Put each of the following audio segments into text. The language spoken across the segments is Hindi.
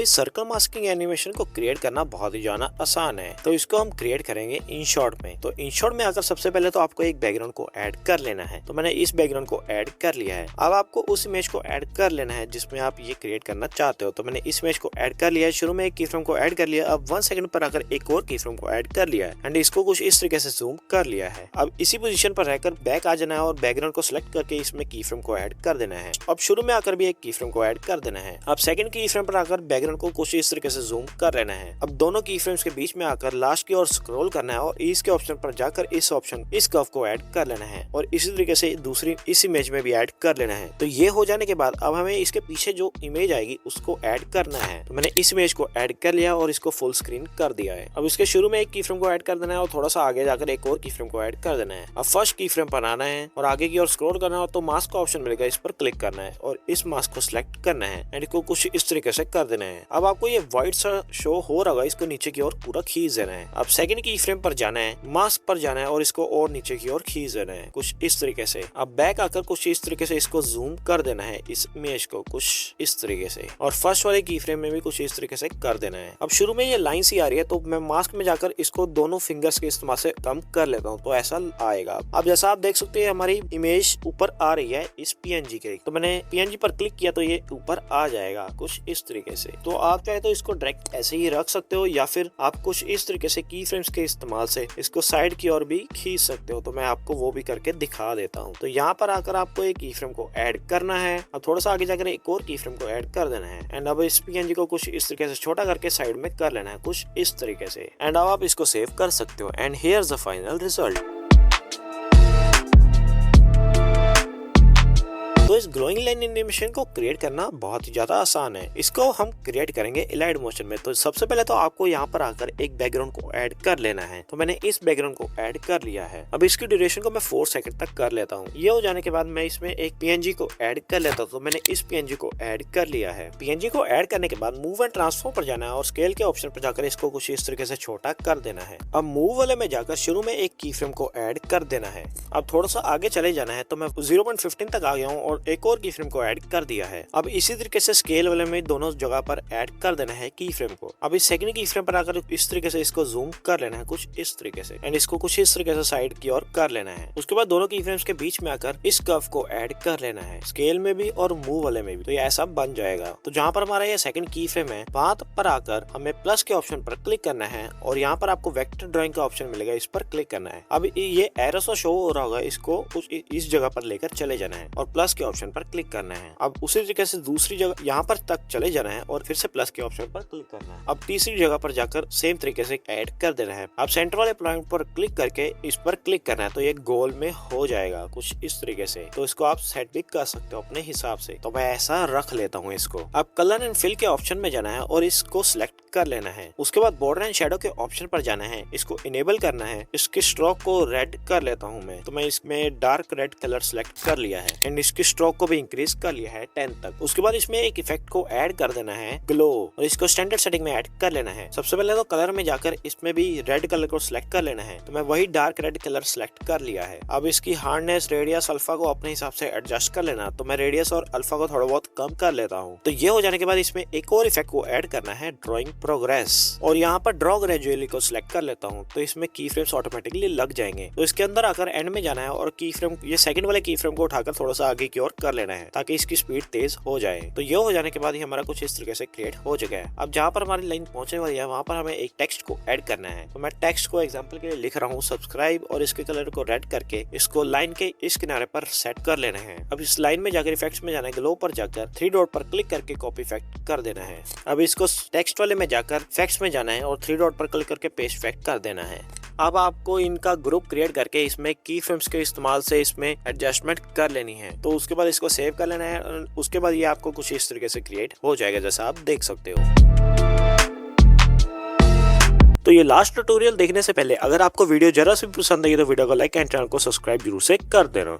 इस सर्कल मास्किंग एनिमेशन को क्रिएट करना बहुत ही ज्यादा आसान है। तो इसको हम क्रिएट करेंगे InShot में। तो InShot में आकर सबसे पहले तो आपको एक बैकग्राउंड को ऐड कर लेना है। तो मैंने इस बैकग्राउंड को ऐड कर लिया है। अब आपको उस इमेज को ऐड कर लेना है जिसमें आप ये क्रिएट करना चाहते हो। तो मैंने इस इमेज को ऐड कर लिया है। शुरू में एक कीफ्रेम को ऐड कर लिया। अब 1 सेकंड पर आकर एक और कीफ्रेम को ऐड कर लिया है एंड इसको कुछ इस तरीके से जूम कर लिया है। अब इसी पोजीशन पर रहकर बैक आ जाना है और बैकग्राउंड को सिलेक्ट करके इसमें कीफ्रेम को ऐड कर देना है। अब शुरू में आकर भी एक कीफ्रेम को ऐड कर देना है। अब सेकंड कीफ्रेम पर आकर बैकग्राउंड को कुछ इस तरीके से जूम कर लेना है। अब दोनों कीफ्रेम्स के बीच में आकर लास्ट की ओर स्क्रॉल करना है और ईज के ऑप्शन पर जाकर इस कर्व को ऐड कर लेना है और इसी तरीके से दूसरी इस इमेज में भी ऐड कर लेना है। तो ये हो जाने के बाद अब हमें इसके पीछे जो इमेज आएगी उसको ऐड करना है। तो मैंने इस इमेज को ऐड कर लिया और इसको फुल स्क्रीन कर दिया है। अब इसके शुरू में एक कीफ्रेम को ऐड कर देना है और थोड़ा सा आगे जाकर एक और कीफ्रेम को ऐड कर देना है। अब फर्स्ट कीफ्रेम पर आना है और आगे की ओर स्क्रॉल करना है तो मास्क का ऑप्शन मिलेगा, इस पर क्लिक करना है और इस मास्क को सिलेक्ट करना है एंड इसको कुछ इस तरीके से कर देना है। अब आपको ये व्हाइट सा शो हो रहा है, इसको नीचे की ओर पूरा खींच देना है। अब सेकंड कीफ्रेम पर जाना है, मास्क पर जाना है और इसको और नीचे की ओर खींच देना है कुछ इस तरीके से। अब बैक आकर कुछ इस तरीके से इसको जूम कर देना है, इस इमेज को कुछ इस तरीके से और फर्स्ट वाले कीफ्रेम में भी कुछ इस तरीके से कर देना है। अब शुरू में ये लाइन सी आ रही है तो मैं मास्क में जाकर इसको दोनों फिंगर्स के इस्तेमाल से कम कर लेता हूँ तो ऐसा आएगा। अब जैसा आप देख सकते हैं हमारी इमेज ऊपर आ रही है इस PNG के। तो मैंने PNG पर क्लिक किया तो ये ऊपर आ जाएगा कुछ इस तरीके से। तो आप चाहे तो इसको डायरेक्ट ऐसे ही रख सकते हो या फिर आप कुछ इस तरीके से की फ्रेम्स के इस्तेमाल से इसको साइड की ओर भी खींच सकते हो। तो मैं आपको वो भी करके दिखा देता हूँ। तो यहाँ पर आकर आपको एक की फ्रेम को ऐड करना है। अब थोड़ा सा आगे जाकर एक और की फ्रेम को ऐड कर देना है एंड अब इस PNG को कुछ इस तरीके से छोटा करके साइड में कर लेना है कुछ इस तरीके से एंड अब आप इसको सेव कर सकते हो and here is the final result. तो इस ग्लोइंग लाइन एनिमेशन को क्रिएट करना बहुत ही ज्यादा आसान है। इसको हम क्रिएट करेंगे इलाइड मोशन में। तो सबसे पहले तो आपको यहाँ पर आकर एक बैकग्राउंड को ऐड कर लेना है। तो मैंने इस बैकग्राउंड को ऐड कर लिया है। अब इसकी ड्यूरेशन को मैं 4 सेकंड तक कर लेता हूँ। ये हो जाने के बाद मैं इसमें एक PNG को ऐड कर लेता हूँ। तो मैंने इस PNG को ऐड कर लिया है। PNG को ऐड करने के बाद मूव एंड ट्रांसफॉर्म पर जाना है और स्केल के ऑप्शन पर जाकर इसको कुछ इस तरीके से छोटा कर देना है। अब मूव वाले में जाकर शुरू में एक की फ्रेम को ऐड कर देना है। अब थोड़ा सा आगे चले जाना है तो मैं 0.15 तक आ गया हूँ और एक और की फ्रेम को ऐड कर दिया है। अब इसी तरीके से स्केल वाले में दोनों जगह पर ऐड कर देना है की फ्रेम को। अब इस सेकंड की फ्रेम पर आकर इस तरीके से इसको जूम कर लेना है कुछ इस तरीके से एंड इसको कुछ इस तरीके से साइड की ओर कर लेना है। उसके बाद दोनों की फ्रेम्स के बीच में आकर इस कर्व को ऐड कर लेना है, स्केल में भी और मूव वाले में भी। तो ये ऐसा बन जाएगा। तो जहाँ पर हमारा ये सेकंड की फ्रेम है वहां पर आकर हमें प्लस के ऑप्शन पर क्लिक करना है और यहाँ पर आपको वेक्टर ड्राइंग का ऑप्शन मिलेगा, इस पर क्लिक करना है। अब ये एरो सा शो हो रहा होगा, इसको कुछ इस जगह पर लेकर चले जाना है और प्लस के ऑप्शन पर क्लिक करना है। अब उसी तरीके से दूसरी जगह यहाँ पर तक चले जाना है और फिर से प्लस के ऑप्शन पर क्लिक करना है। अब तीसरी जगह पर जाकर सेम तरीके से ऐड कर देना है। अब सेंटर वाले पॉइंट पर क्लिक करके इस पर क्लिक करना है तो ये गोल में हो जाएगा कुछ इस तरीके से। तो इसको आप सेट भी कर सकते हो अपने हिसाब से। तो मैं ऐसा रख लेता हूँ इसको। अब कलर एंड फिल के ऑप्शन में जाना है और इसको सिलेक्ट कर लेना है। उसके बाद बॉर्डर एंड शैडो के ऑप्शन पर जाना है, इसको इनेबल करना है। इसके स्ट्रोक को रेड कर लेता हूँ मैं। तो मैं इसमें डार्क रेड कलर सिलेक्ट कर लिया है एंड इसकी स्ट्रोक को भी इंक्रीज कर लिया है 10 तक। उसके बाद इसमें एक इफेक्ट को ऐड कर देना है, ग्लो, और इसको स्टैंडर्ड सेटिंग में ऐड कर लेना है। सबसे पहले तो कलर में जाकर इसमें भी रेड कलर को सिलेक्ट कर लेना है। तो मैं वही डार्क रेड कलर सिलेक्ट कर लिया है। अब इसकी हार्डनेस, रेडियस, अल्फा को अपने हिसाब से एडजस्ट कर लेना। तो मैं रेडियस और अल्फा को थोड़ा बहुत कम कर लेता हूँ। तो ये हो जाने के बाद इसमें एक और इफेक्ट को ऐड करना है, ड्रॉइंग प्रोग्रेस, और यहाँ पर ड्रॉ ग्रेजुअली को सिलेक्ट कर लेता हूँ। तो इसमें की फ्रेम्स ऑटोमेटिकली लग जाएंगे। तो इसके अंदर आकर एंड में जाना है और की फ्रेम, ये सेकंड वाले की फ्रेम को उठाकर थोड़ा सा आगे की ओर कर लेना है ताकि इसकी स्पीड तेज हो जाए। तो ये हो जाने के बाद ही हमारा कुछ इस तरीके से क्रिएट हो चुका है। अब जहाँ पर हमारी लाइन पहुंचने वाली है वहाँ पर हमें एक टेक्स्ट को ऐड करना है। तो मैं टेक्स्ट को एग्जांपल के लिए लिख रहा हूँ सब्सक्राइब, और इसके कलर को रेड करके इसको लाइन के इस किनारे पर सेट कर लेना है। अब इस लाइन में जाकर इफेक्ट्स में जाना है, ग्लो पर जाकर 3 डॉट पर क्लिक करके कॉपी इफेक्ट कर देना है। अब इसको टेक्स्ट वाले में जाकर इफेक्ट्स में जाना है और 3 डॉट पर क्लिक करके पेस्ट इफेक्ट कर देना है। अब आपको इनका ग्रुप क्रिएट करके इसमें की फ्रेम्स के इस्तेमाल से इसमें एडजस्टमेंट कर लेनी है। तो उसके बाद इसको सेव कर लेना है। उसके बाद ये आपको कुछ इस तरीके से क्रिएट हो जाएगा जैसा आप देख सकते हो। तो ये लास्ट ट्यूटोरियल देखने से पहले अगर आपको वीडियो जरा सी पसंद आई तो वीडियो को लाइक एंड चैनल को सब्सक्राइब जरूर से कर देना।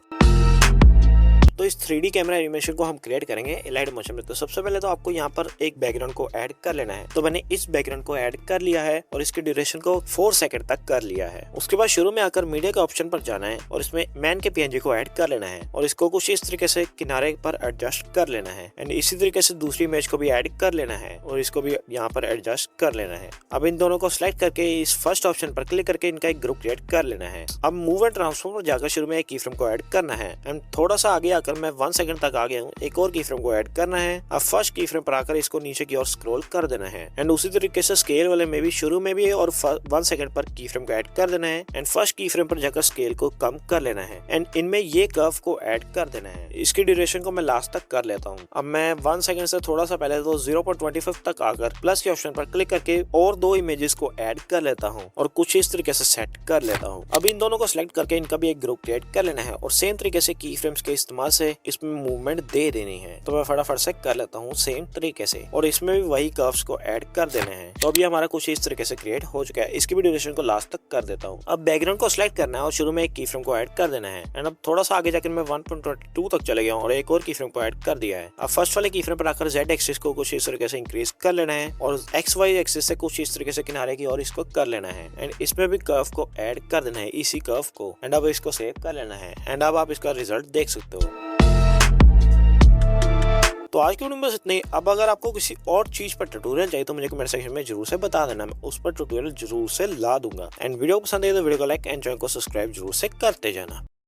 तो इस 3D कैमरा एनिमेशन को हम क्रिएट करेंगे इलाइट मोशन में। तो सबसे पहले तो आपको यहाँ पर एक बैकग्राउंड को ऐड कर लेना है। तो मैंने इस बैकग्राउंड को ऐड कर लिया है और इसकी ड्यूरेशन को 4 सेकंड तक कर लिया है। उसके बाद शुरू में आकर मीडिया के ऑप्शन पर जाना है और इसमें मैन के PNG को ऐड कर लेना है और इसको कुछ इस तरीके से किनारे पर एडजस्ट कर लेना है। एंड इसी तरीके से दूसरी इमेज को भी ऐड कर लेना है और इसको भी यहाँ पर एडजस्ट कर लेना है। अब इन दोनों को सिलेक्ट करके इस फर्स्ट ऑप्शन पर क्लिक करके इनका एक ग्रुप क्रिएट कर लेना है। अब मूव एंड ट्रांसफॉर्म पर जाकर शुरू में एक की फ्रेम को ऐड करना है एंड थोड़ा सा आगे आकर मैं 1 सेकंड तक आ गया हूँ, एक और की फ्रेम को ऐड करना है। अब फर्स्ट की फ्रेम पर आकर इसको नीचे की ओर स्क्रॉल कर देना है एंड उसी तरीके से स्केल वाले में भी शुरू में भी और 1 सेकंड पर की फ्रेम को ऐड कर देना है एंड फर्स्ट की फ्रेम पर जाकर स्केल को कम कर लेना है एंड इनमें ये कर्व को ऐड कर देना है। इसकी ड्यूरेशन को मैं लास्ट तक कर लेता हूँ। अब मैं 1 सेकंड से थोड़ा सा पहले तो 0.25 तक आकर प्लस के ऑप्शन पर क्लिक करके और 2 इमेजेस को ऐड कर लेता हूँ और कुछ इस तरीके से सेट कर लेता हूँ। अब इन दोनों को सिलेक्ट करके इनका भी एक ग्रुप क्रिएट कर लेना है और सेम तरीके से की फ्रेम्स के इस्तेमाल से इसमें मूवमेंट दे देनी है। तो मैं फटाफट से कर लेता हूँ सेम तरीके से और इसमें भी वही कर्व्स को ऐड कर देने हैं। तो अभी हमारा कुछ इस तरीके से क्रिएट हो चुका है। इसकी भी ड्यूरेशन को लास्ट तक कर देता हूँ। अब बैकग्राउंड को सिलेक्ट करना है और शुरू में एक की फ्रेम को ऐड कर देना है एंड अब थोड़ा सा आगे जाकर मैं 1.22 तक चले गया हूँ और एक और की फ्रेम को ऐड कर दिया है। अब फर्स्ट वाले की फ्रेम पर आकर Z एक्सिस को कुछ इस तरीके से इंक्रीज कर लेना है और XY एक्सिस से कुछ इस तरीके से किनारे की और इसको कर लेना है एंड इसमें भी कर्व को ऐड कर देना है, इसी कर्व को। एंड अब इसको सेव कर लेना है एंड अब आप इसका रिजल्ट देख सकते हो। तो आज की वीडियो में बस इतना ही। अब अगर आपको किसी और चीज पर ट्यूटोरियल चाहिए तो मुझे कमेंट सेक्शन में जरूर से बता देना, मैं उस पर ट्यूटोरियल जरूर से ला दूंगा। एंड वीडियो पसंद है तो वीडियो को लाइक एंड चैनल को सब्सक्राइब जरूर से करते जाना।